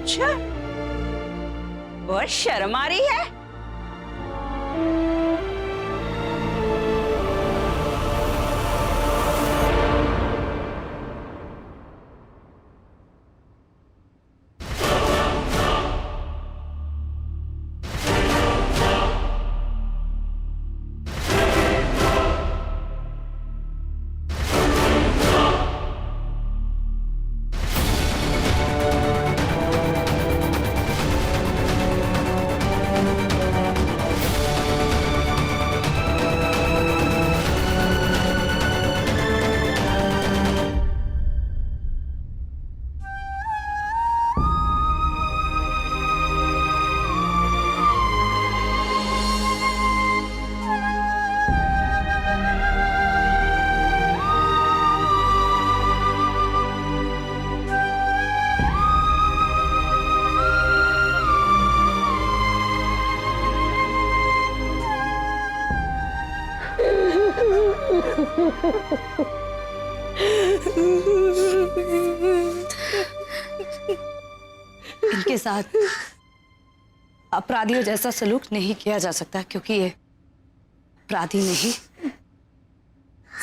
अच्छा, बहुत शर्म आ रही है। इनके साथ अपराधियों जैसा सलूक नहीं किया जा सकता, क्योंकि ये अपराधी नहीं,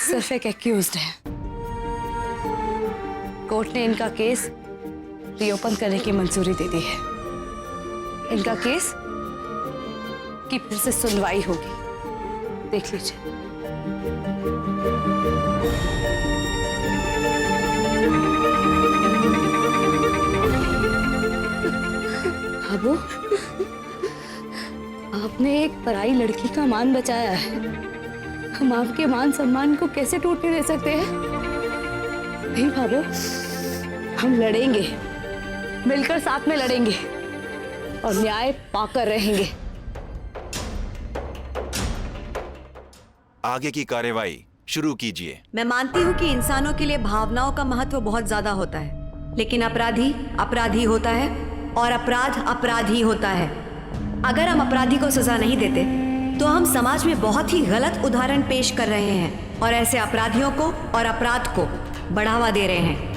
सिर्फ एक एक्यूज्ड है। कोर्ट ने इनका केस रीओपन करने की मंजूरी दे दी है। इनका केस की फिर से सुनवाई होगी, देख लीजिए। बाबू, आपने एक पराई लड़की का मान बचाया है। हम आपके मान सम्मान को कैसे टूटने दे सकते हैं? नहीं बाबू, हम लड़ेंगे, मिलकर साथ में लड़ेंगे और न्याय पाकर रहेंगे। आगे की कार्यवाही शुरू कीजिए। मैं मानती हूँ कि इंसानों के लिए भावनाओं का महत्व बहुत ज्यादा होता है, लेकिन अपराधी अपराधी होता है और अपराध अपराधी होता है। अगर हम अपराधी को सजा नहीं देते तो हम समाज में बहुत ही गलत उदाहरण पेश कर रहे हैं और ऐसे अपराधियों को और अपराध को बढ़ावा दे रहे हैं।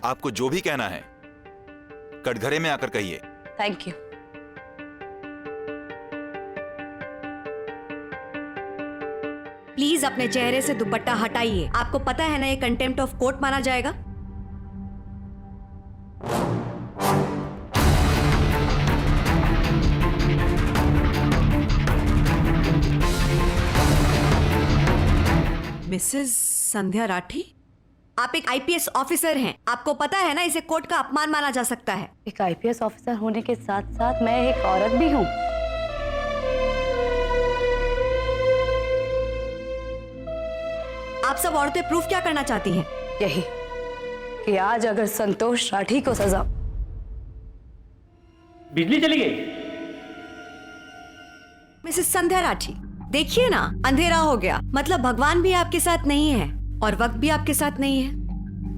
आपको जो भी कहना है कटघरे में आकर कहिए। Thank you. प्लीज अपने चेहरे से दुपट्टा हटाइए। आपको पता है ना ये कंटेम्प्ट ऑफ कोर्ट माना जाएगा। मिसेस संध्या राठी, आप एक आईपीएस ऑफिसर हैं। आपको पता है ना इसे कोर्ट का अपमान माना जा सकता है। एक आईपीएस ऑफिसर होने के साथ साथ मैं एक औरत भी हूँ। आप सब औरतें प्रूफ क्या करना चाहती हैं? यही कि आज अगर संतोष राठी को सजा। बिजली चली गई। मिसेस संध्या राठी, देखिए ना, अंधेरा हो गया, मतलब भगवान भी आपके साथ नहीं है और वक्त भी आपके साथ नहीं है,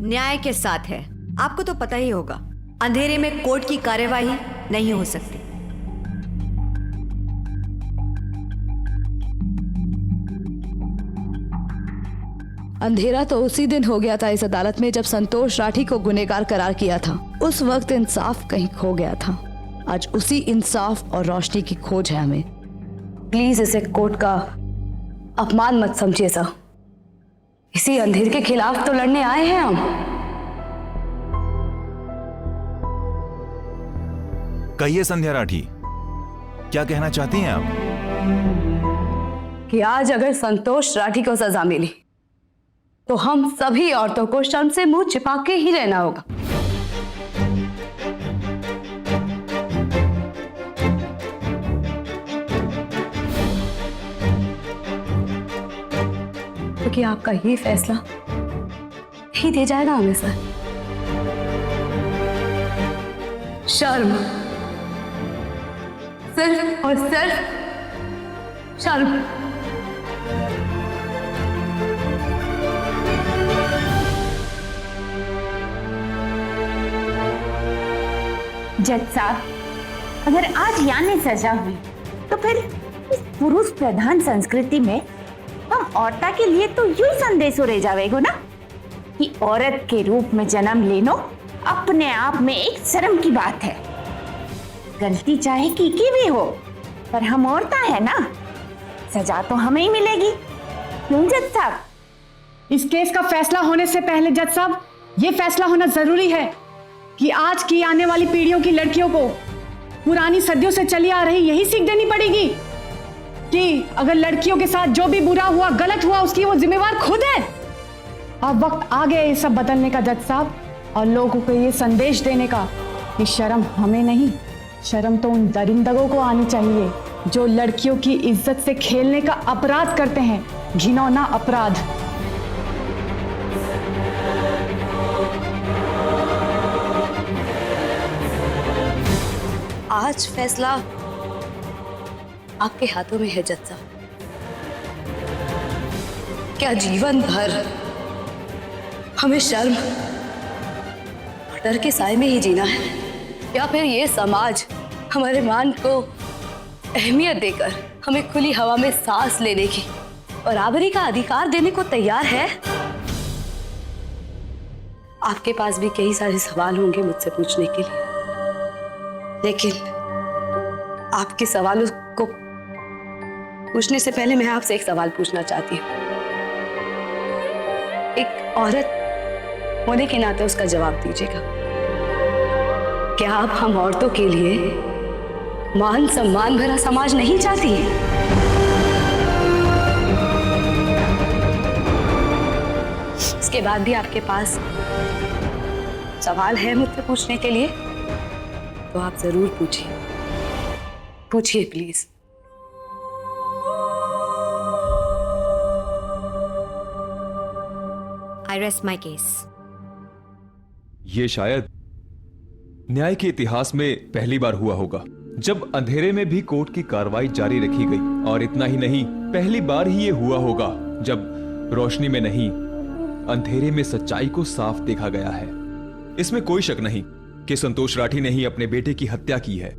न्याय के साथ है। आपको तो पता ही होगा, अंधेरे में कोर्ट की कार्यवाही नहीं हो सकती। अंधेरा तो उसी दिन हो गया था इस अदालत में जब संतोष राठी को गुनहगार करार किया था। उस वक्त इंसाफ कहीं खो गया था। आज उसी इंसाफ और रोशनी की खोज है हमें। प्लीज इसे कोर्ट का अपमान मत समझिए सर। इसी अंधेरे के खिलाफ तो लड़ने आए हैं हम। कहिए संध्या राठी, क्या कहना चाहती हैं आप? कि आज अगर संतोष राठी को सजा मिली तो हम सभी औरतों को शर्म से मुंह छिपा के ही रहना होगा। क्योंकि आपका ये फैसला ही दे जाएगा हमें सर। शर्म सिर्फ और सिर्फ शर्म। जज साहब, अगर आज यानी सजा हुई तो फिर इस पुरुष प्रधान संस्कृति में हम औरता के लिए तो यूं ही संदेश रह जाएगो ना कि औरत के रूप में जन्म लेनो अपने आप में एक शर्म की बात है। गलती चाहे की भी हो, पर हम औरता है ना, सजा तो हमें ही मिलेगी। क्यों जज साहब? इस केस का फैसला होने से पहले जज साहब, ये फैसला होना जरूरी है कि आज की आने वाली पीढ़ियों की लड़कियों को पुरानी सदियों से चली आ रही यही सीख देनी पड़ेगी कि अगर लड़कियों के साथ जो भी बुरा हुआ, गलत हुआ, उसकी वो जिम्मेवार खुद है। अब वक्त आ गया ये सब बदलने का जज साहब, और लोगों को ये संदेश देने का कि शर्म हमें नहीं, शर्म तो उन दरिंदगों को आनी चाहिए जो लड़कियों की इज्जत से खेलने का अपराध करते हैं, घिनौना अपराध। आज फैसला आपके हाथों में है जज साहब। क्या जीवन भर हमें शर्म और डर के साए में ही जीना है, या फिर ये समाज हमारे मान को अहमियत देकर हमें खुली हवा में सांस लेने की बराबरी का अधिकार देने को तैयार है? आपके पास भी कई सारे सवाल होंगे मुझसे पूछने के लिए, लेकिन आपके सवालों को पूछने से पहले मैं आपसे एक सवाल पूछना चाहती हूँ। एक औरत होने के नाते उसका जवाब दीजिएगा। क्या आप हम औरतों के लिए मान सम्मान भरा समाज नहीं चाहती हैं? इसके बाद भी आपके पास सवाल है मुझसे पूछने के लिए, तो आप जरूर पूछिए, पूछिए please. I rest my case. ये शायद न्याय के इतिहास में पहली बार हुआ होगा जब अंधेरे में भी कोर्ट की कार्रवाई जारी रखी गई, और इतना ही नहीं, पहली बार ही ये हुआ होगा जब रोशनी में नहीं, अंधेरे में सच्चाई को साफ देखा गया है। इसमें कोई शक नहीं कि संतोष राठी ने ही अपने बेटे की हत्या की है,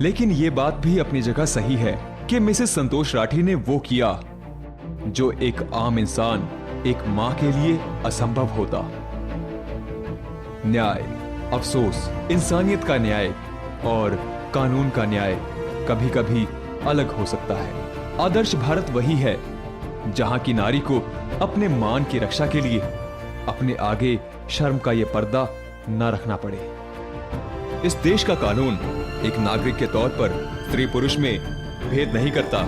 लेकिन यह बात भी अपनी जगह सही है कि मिसेस संतोष राठी ने वो किया जो एक आम इंसान, एक मां के लिए असंभव होता। न्याय, अफसोस, इंसानियत का न्याय और कानून का न्याय कभी कभी अलग हो सकता है। आदर्श भारत वही है जहां की नारी को अपने मान की रक्षा के लिए अपने आगे शर्म का यह पर्दा न रखना पड़े। इस देश का कानून एक नागरिक के तौर पर स्त्री पुरुष में भेद नहीं करता।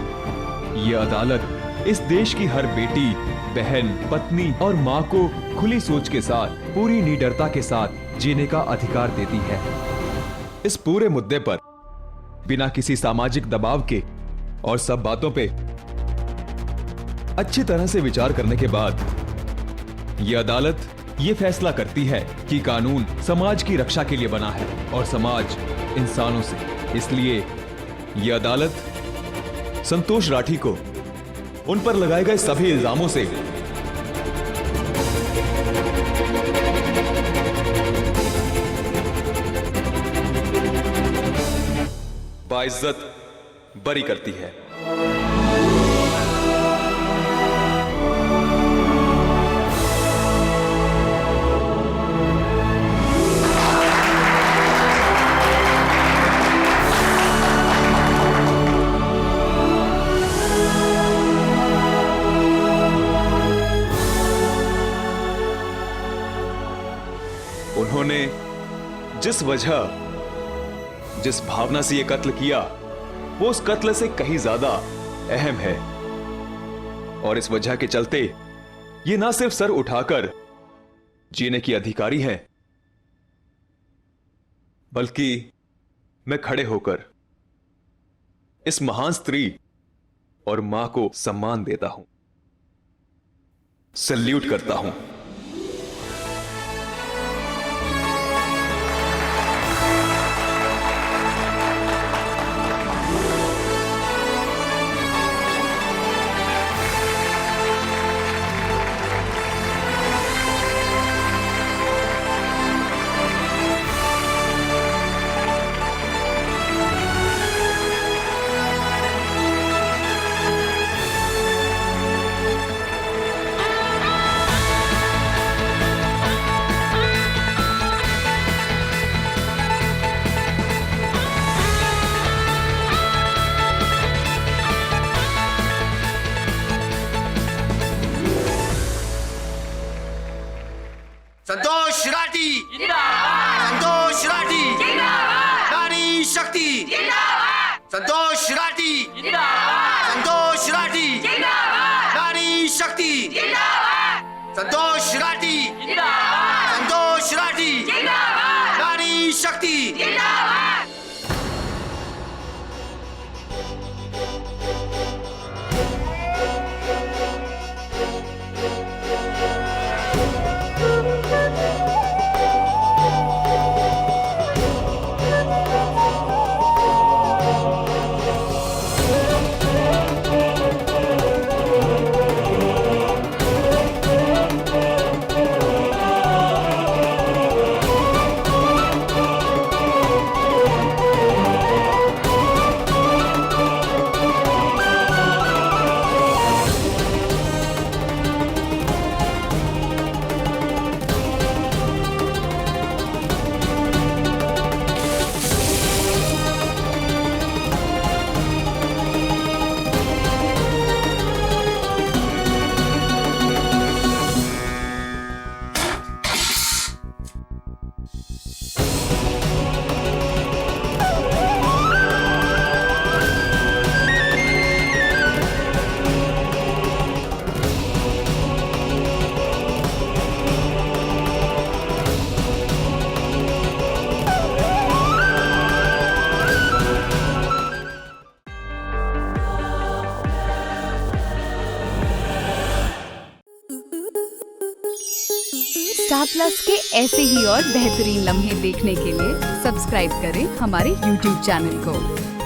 ये अदालत इस देश की हर बेटी, बहन, पत्नी और मां को खुली सोच के साथ, पूरी निडरता के साथ जीने का अधिकार देती है। इस पूरे मुद्दे पर बिना किसी सामाजिक दबाव के और सब बातों पे अच्छी तरह से विचार करने के बाद यह अदालत ये फैसला करती है कि कानून समाज की रक्षा के लिए बना है और समाज इंसानों से। इसलिए यह अदालत संतोष राठी को उन पर लगाए गए सभी इल्जामों से बाइज्जत बरी करती है। उन्होंने जिस वजह, जिस भावना से यह कत्ल किया, वो उस कत्ल से कहीं ज्यादा अहम है। और इस वजह के चलते ये ना सिर्फ सर उठाकर जीने की अधिकारी है, बल्कि मैं खड़े होकर इस महान स्त्री और मां को सम्मान देता हूं, सल्यूट करता हूं। संतोष राठी संतोष राठी नारी शक्ति संतोष राठी संतोष राठी नारी शक्ति संतोष राठी संतोष राठी नारी शक्ति स्टार प्लस के ऐसे ही और बेहतरीन लम्हे देखने के लिए सब्सक्राइब करें हमारे YouTube चैनल को।